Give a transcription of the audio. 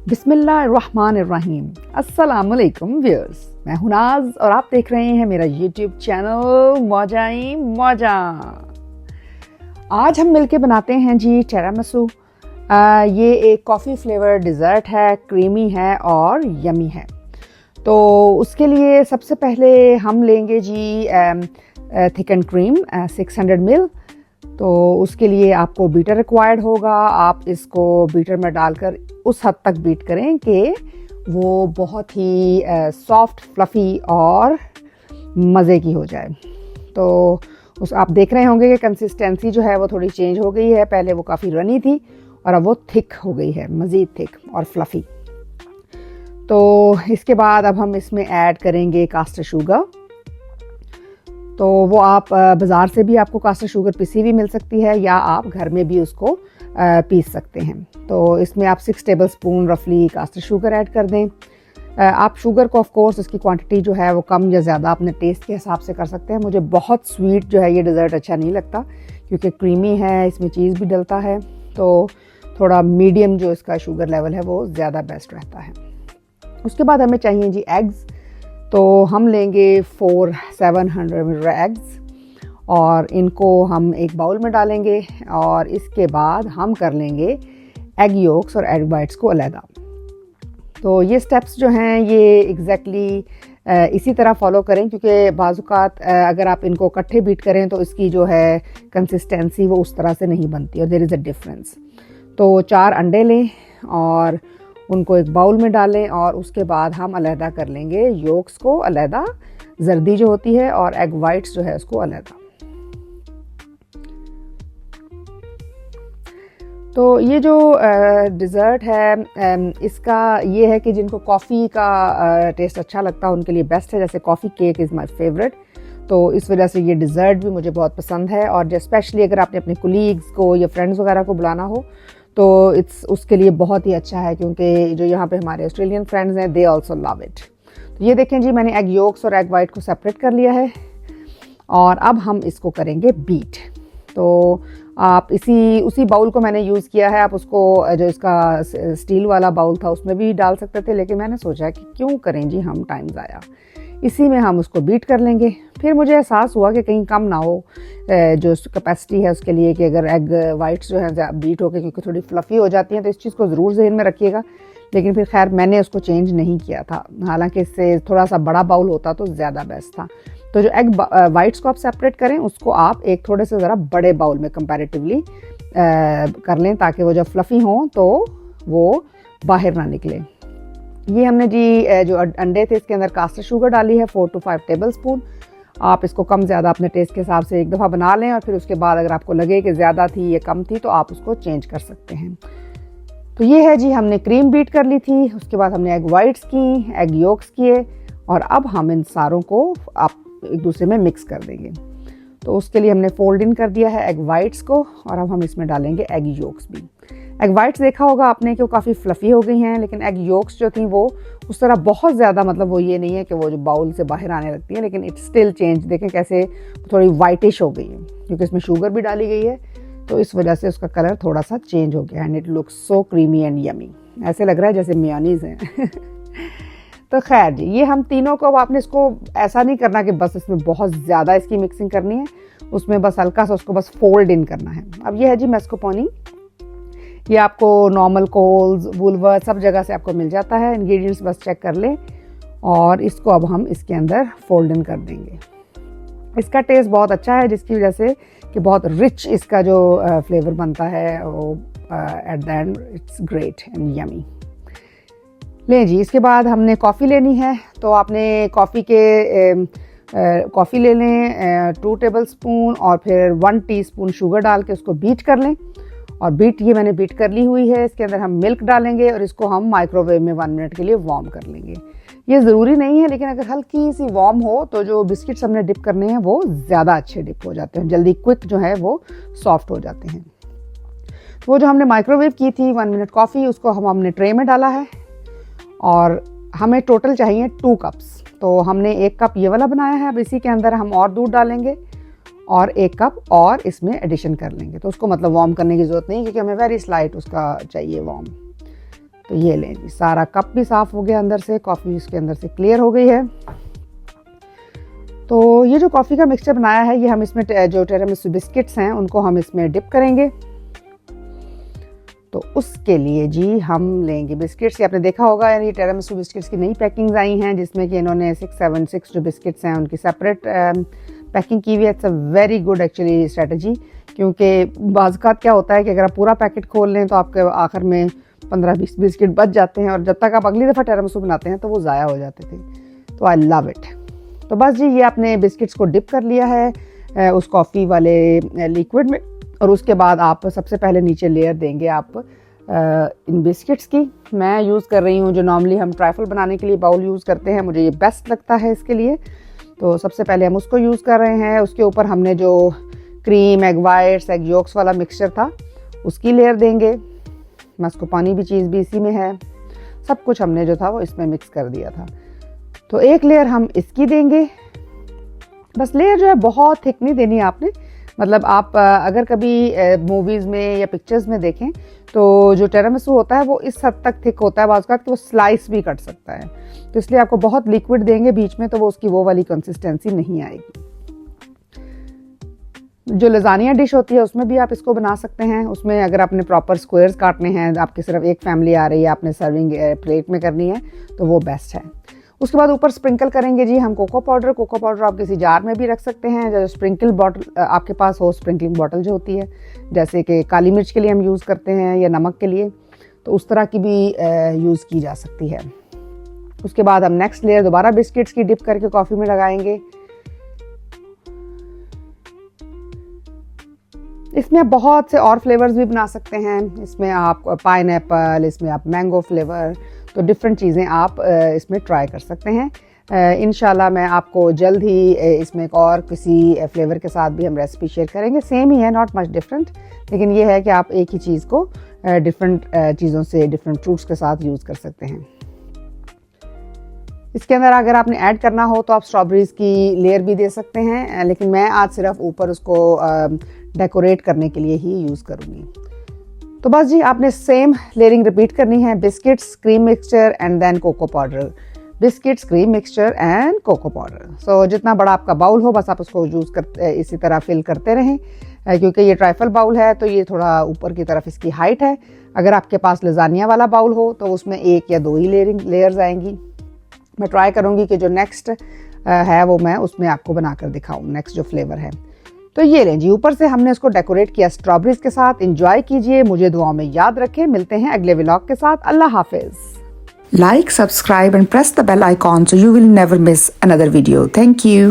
बिस्मिल्लाहिर्रहमानिर्रहीम। अस्सलामुअलैकुम व्यूअर्स, मैं हूं नाज और आप देख रहे हैं मेरा यूट्यूब चैनल मौजाई मौजा। आज हम मिलके बनाते हैं जी टिरामिसू। ये एक कॉफ़ी फ्लेवर डिज़र्ट है, क्रीमी है और यमी है। तो उसके लिए सबसे पहले हम लेंगे जी थिक एंड क्रीम 600 ml। तो उसके लिए आपको बीटर रिक्वायर्ड होगा। आप इसको बीटर में डालकर उस हद तक बीट करें कि वो बहुत ही सॉफ्ट, फ्लफ़ी और मज़े की हो जाए। तो उस आप देख रहे होंगे कि कंसिस्टेंसी जो है वो थोड़ी चेंज हो गई है। पहले वो काफ़ी रनी थी और अब वो थिक हो गई है, मज़ीद थिक और फ्लफ़ी। तो इसके बाद अब हम इसमें ऐड करेंगे कास्टर शुगर। तो वो आप बाज़ार से भी आपको कास्टर शुगर पिसी भी मिल सकती है या आप घर में भी उसको पीस सकते हैं। तो इसमें आप 6 टेबलस्पून रफली कास्टर शुगर ऐड कर दें। आप शुगर को ऑफ कोर्स इसकी क्वांटिटी जो है वो कम या ज़्यादा अपने टेस्ट के हिसाब से कर सकते हैं। मुझे बहुत स्वीट जो है ये डिज़र्ट अच्छा नहीं लगता क्योंकि क्रीमी है, इसमें चीज़ भी डलता है। तो थोड़ा मीडियम जो इसका शुगर लेवल है वो ज़्यादा बेस्ट रहता है। उसके बाद हमें चाहिए जी एग्स। तो हम लेंगे 700 ml एग्स और इनको हम एक बाउल में डालेंगे और इसके बाद हम कर लेंगे एग योक्स और एग वाइट्स को अलग। तो ये स्टेप्स जो हैं ये एग्जैक्टली इसी तरह फॉलो करें क्योंकि बाज़-औक़ात अगर आप इनको इकट्ठे बीट करें तो इसकी जो है कंसिस्टेंसी वो उस तरह से नहीं बनती और देयर इज़ अ डिफरेंस। तो 4 अंडे लें और उनको एक बाउल में डालें और उसके बाद हम अलहदा कर लेंगे योक्स को अलहदा, जर्दी जो होती है, और एग वाइट्स जो है उसको अलहदा। तो ये जो डिज़र्ट है इसका ये है कि जिनको कॉफ़ी का टेस्ट अच्छा लगता है उनके लिए बेस्ट है। जैसे coffee cake is my favourite, तो इस वजह से ये डिज़र्ट भी मुझे बहुत पसंद है। और स्पेशली अगर आपने अपने कुलीग्स को या फ्रेंड्स वगैरह को बुलाना हो तो उसके लिए बहुत ही अच्छा है क्योंकि जो यहाँ पे हमारे ऑस्ट्रेलियन फ्रेंड्स हैं दे आल्सो लव इट। तो ये देखें जी, मैंने एग योक्स और एग वाइट को सेपरेट कर लिया है और अब हम इसको करेंगे बीट। तो आप उसी बाउल को मैंने यूज़ किया है। आप उसको जो इसका स्टील वाला बाउल था उसमें भी डाल सकते थे, लेकिन मैंने सोचा कि क्यों करें जी हम टाइम ज़ाया, इसी में हम उसको बीट कर लेंगे। फिर मुझे एहसास हुआ कि कहीं कम ना हो जो कैपेसिटी है उसके लिए, कि अगर एग वाइट्स जो है बीट होकर क्योंकि थोड़ी फ्लफ़ी हो जाती हैं तो इस चीज़ को ज़रूर ज़हन में रखिएगा। लेकिन फिर खैर मैंने उसको चेंज नहीं किया था, हालांकि इससे थोड़ा सा बड़ा बाउल होता तो ज़्यादा बेस्ट था। तो जो एग वाइट्स को आप सेपरेट करें उसको आप एक थोड़े से ज़रा बड़े बाउल में कंपैरेटिवली कर लें ताकि वो जब फ्लफ़ी हों तो वो बाहर ना निकले। ये हमने जी जो अंडे थे इसके अंदर कास्टर शुगर डाली है 4 to 5 टेबलस्पून। आप इसको कम ज़्यादा अपने टेस्ट के हिसाब से एक दफ़ा बना लें और फिर उसके बाद अगर आपको लगे कि ज़्यादा थी या कम थी तो आप उसको चेंज कर सकते हैं। तो ये है जी, हमने क्रीम बीट कर ली थी, उसके बाद हमने एग वाइट्स की, एग योक्स किए और अब हम इन सारों को आप एक दूसरे में मिक्स कर देंगे। तो उसके लिए हमने फोल्ड इन कर दिया है एग वाइट्स को और अब हम इसमें डालेंगे एग योक्स भी। एग वाइट्स देखा होगा आपने कि वो काफ़ी फ्लफ़ी हो गई हैं, लेकिन एग योक्स जो थी वो उस तरह बहुत ज़्यादा, मतलब वो ये नहीं है कि वो जो बाउल से बाहर आने लगती है, लेकिन इट्स स्टिल चेंज। देखें कैसे थोड़ी वाइटिश हो गई है क्योंकि इसमें शुगर भी डाली गई है, तो इस वजह से उसका कलर थोड़ा सा चेंज हो गया and it looks so creamy and yummy. ऐसे लग रहा है जैसे मेयोनीज़ है। तो खैर जी, ये हम तीनों को, अब आपने इसको ऐसा नहीं करना कि बस इसमें बहुत ज़्यादा इसकी मिक्सिंग करनी है, उसमें बस हल्का सा उसको बस फोल्ड इन करना है। अब ये है जी मैस्कोपोनी, ये आपको नॉर्मल कोल्स, वुलवर्थ सब जगह से आपको मिल जाता है। इंग्रेडिएंट्स बस चेक कर लें और इसको अब हम इसके अंदर फोल्ड इन कर देंगे। इसका टेस्ट बहुत अच्छा है जिसकी वजह से कि बहुत रिच इसका जो फ्लेवर बनता है वो at the end it's great and yummy. लें जी, इसके बाद हमने कॉफ़ी लेनी है। तो आपने कॉफ़ी ले लें 2 टेबलस्पून और फिर 1 टीस्पून शुगर डाल के उसको बीट कर लें। और ये मैंने बीट कर ली हुई है। इसके अंदर हम मिल्क डालेंगे और इसको हम माइक्रोवेव में 1 मिनट के लिए वार्म कर लेंगे। ये ज़रूरी नहीं है, लेकिन अगर हल्की सी वार्म हो तो जो बिस्किट्स हमने डिप करने हैं वो ज़्यादा अच्छे डिप हो जाते हैं, जल्दी क्विक जो है वो सॉफ्ट हो जाते हैं। वो जो हमने माइक्रोवेव की थी 1 मिनट कॉफ़ी, उसको हमने ट्रे में डाला है और हमें टोटल चाहिए 2 कप्स। तो हमने 1 कप ये वाला बनाया है। अब इसी के अंदर हम और दूध डालेंगे और 1 कप और इसमें एडिशन कर लेंगे। तो उसको मतलब वार्म करने की ज़रूरत नहीं क्योंकि हमें वेरी स्लाइट उसका चाहिए वार्म। तो ये लें जी, सारा कप भी साफ़ हो गया अंदर से, कॉफ़ी इसके अंदर से क्लियर हो गई है। तो ये जो कॉफ़ी का मिक्सचर बनाया है, ये हम इसमें जो टिरामिसू बिस्किट्स हैं उनको हम इसमें डिप करेंगे। तो उसके लिए जी हम लेंगे बिस्किट्स। ये आपने देखा होगा, यानी टिरामिसू बिस्किट्स की नई पैकिंग्स आई हैं जिसमें कि इन्होंने 6 जो बिस्किट्स हैं उनकी सेपरेट पैकिंग की हुई है। It's a very good actually strategy, क्योंकि बाज़ क्या होता है कि अगर आप पूरा पैकेट खोल लें तो आपके आखिर में 15-20 बिस्किट बच जाते हैं, और जब तक आप अगली दफ़ा टिरामिसू बनाते हैं तो वो ज़ाया हो जाते थे। तो आई लव इट। तो बस जी, ये आपने बिस्किट्स को डिप कर लिया है उस कॉफ़ी वाले लिक्विड में, और उसके बाद आप सबसे पहले नीचे लेयर देंगे आप इन बिस्किट्स की। मैं यूज़ कर रही हूँ जो नॉर्मली हम ट्राइफल बनाने के लिए बाउल यूज़ करते हैं, मुझे ये बेस्ट लगता है इसके लिए। तो सबसे पहले हम उसको यूज़ कर रहे हैं। उसके ऊपर हमने जो cream, egg whites, egg yolks वाला मिक्सचर था उसकी लेयर देंगे। मस्को पानी भी चीज़ भी इसी में है, सब कुछ हमने जो था वो इसमें मिक्स कर दिया था। तो एक लेयर हम इसकी देंगे। बस लेयर जो है बहुत थिक नहीं देनी आपने, मतलब आप अगर कभी मूवीज़ में या पिक्चर्स में देखें तो जो टिरामिसू होता है वो इस हद तक थिक होता है बाज़ का कि वो स्लाइस भी कट सकता है। तो इसलिए आपको बहुत लिक्विड देंगे बीच में, तो वो उसकी वो वाली कंसिस्टेंसी नहीं आएगी। जो लजानिया डिश होती है उसमें भी आप इसको बना सकते हैं। उसमें अगर आपने प्रॉपर स्क्वायर्स काटने हैं, आपकी सिर्फ एक फैमिली आ रही है, आपने सर्विंग प्लेट में करनी है, तो वो बेस्ट है। उसके बाद ऊपर स्प्रिंकल करेंगे जी हम कोको पाउडर। कोको पाउडर आप किसी जार में भी रख सकते हैं, जो स्प्रिंकल बॉटल आपके पास हो, स्प्रिंकलिंग बॉटल जो होती है, जैसे कि काली मिर्च के लिए हम यूज़ करते हैं या नमक के लिए, तो उस तरह की भी यूज़ की जा सकती है। उसके बाद हम नेक्स्ट लेयर दोबारा बिस्किट्स की डिप करके कॉफ़ी में लगाएंगे। इसमें आप बहुत से और फ्लेवर्स भी बना सकते हैं। इसमें आप पाइनएप्पल, इसमें आप मैंगो फ्लेवर, तो डिफरेंट चीज़ें आप इसमें ट्राई कर सकते हैं। इंशाल्लाह मैं आपको जल्द ही इसमें एक और किसी फ्लेवर के साथ भी हम रेसिपी शेयर करेंगे। सेम ही है, नॉट मच डिफरेंट, लेकिन ये है कि आप एक ही चीज़ को डिफरेंट चीज़ों से, डिफरेंट फ्रूट्स के साथ यूज़ कर सकते हैं। इसके अंदर अगर आपने ऐड करना हो तो आप स्ट्रॉबेरीज़ की लेयर भी दे सकते हैं, लेकिन मैं आज सिर्फ ऊपर उसको डेकोरेट करने के लिए ही यूज़ करूँगी। तो बस जी, आपने सेम लेयरिंग रिपीट करनी है। Biscuits, cream mixture and then cocoa powder. Biscuits, cream mixture and cocoa powder. So जितना बड़ा आपका बाउल हो बस आप उसको यूज़ करते इसी तरह फिल करते रहें, क्योंकि ये ट्राइफल बाउल है तो ये थोड़ा ऊपर की तरफ इसकी हाइट है। अगर आपके पास लजानिया वाला बाउल हो तो उसमें 1 या 2 ही लेयर्स आएंगी। मैं ट्राई करूँगी कि जो नेक्स्ट है वो मैं उसमें आपको बनाकर दिखाऊँ, नेक्स्ट जो फ्लेवर है। तो ये लें जी, ऊपर से हमने उसको डेकोरेट किया स्ट्रॉबेरीज के साथ। एंजॉय कीजिए, मुझे दुआओं में याद रखें। मिलते हैं अगले व्लॉग के साथ। अल्लाह हाफिज। Like, subscribe and press the bell icon so you will never miss another video. Thank you.